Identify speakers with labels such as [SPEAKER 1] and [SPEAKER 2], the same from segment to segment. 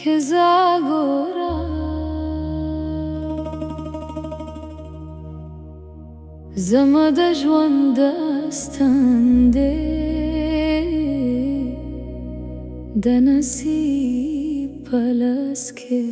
[SPEAKER 1] که زagora زما د ژوند داستان دی د نصیب په لاس کې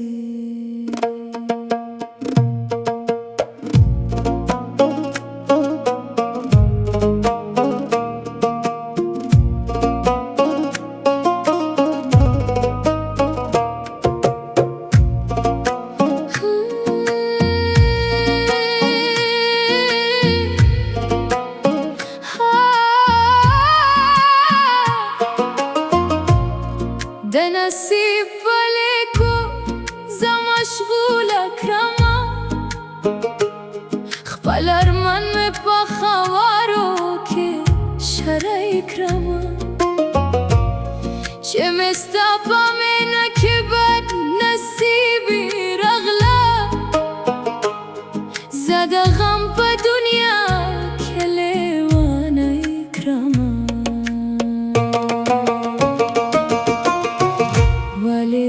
[SPEAKER 1] د نصیب په لیکو زه مشغوله کړمه خپل ارمان مې په خوارو کې شری کړمه چې مې ستا په مینه کې بد نصیبي راغله زه د غم په دنیا کې لیونی کړمه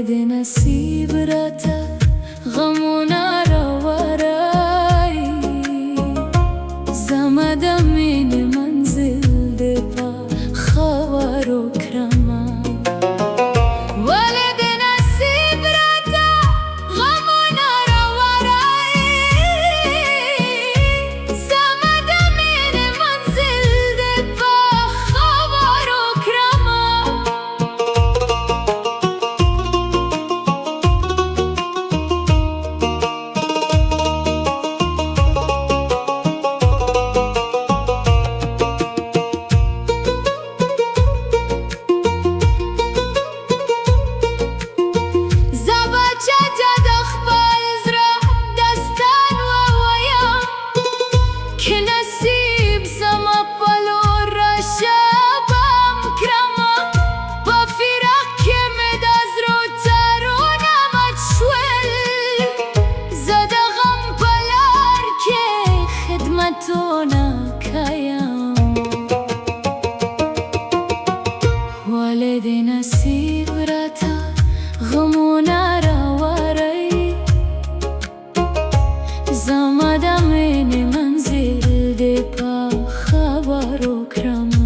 [SPEAKER 1] د نصیب راته غمونه راوړی زما د مینې منزل دې په خاورو کړمه ولې د نصیب راته غمونه راوړی زما د مینې منزل دې په خاورو کړمه ولې د نصیب راته غمونه راوړی زما د مینې منزل دې په خاورو کړمه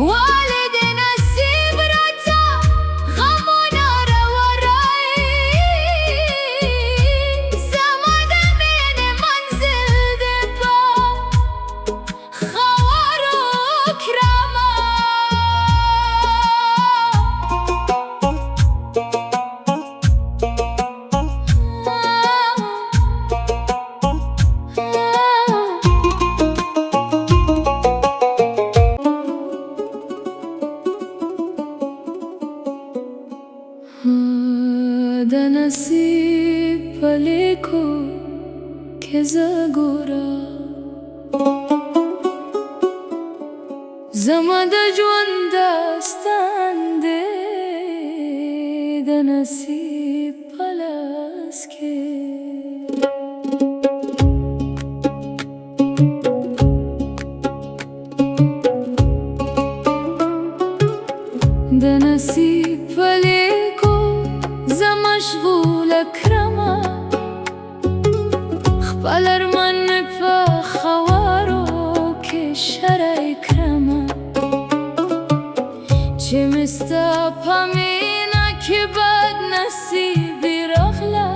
[SPEAKER 1] ولې د نصیب راته غمونه راوړی زما د مینې منزل دې په خاورو کړمه د نصیب په لیکو کې زagora زما د ژوند داستان دی د نصیب په لاس کې د نصیب په لیکو زه مشغوله کړمه خپل ارمان مې په خوارو کې شری کړمه چې مې ستا په مینه کې بد نصیبي راغله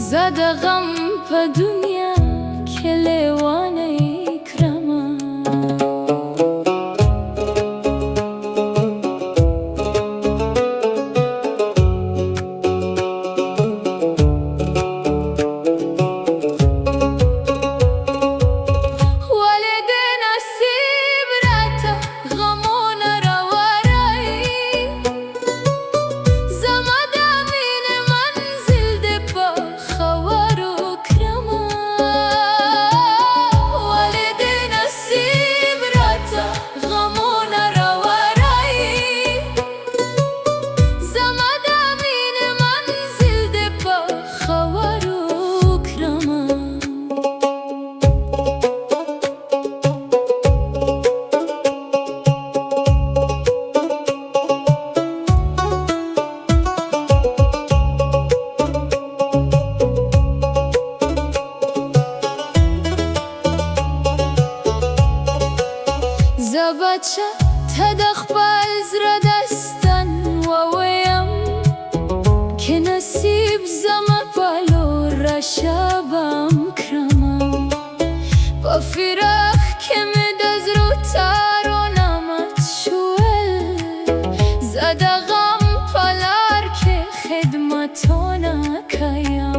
[SPEAKER 1] زه د غم په دنیا کې لیونی کړمه زما د مینې منزل دې په خاورو کړمه Sadaqam palar ki xidmatona kaya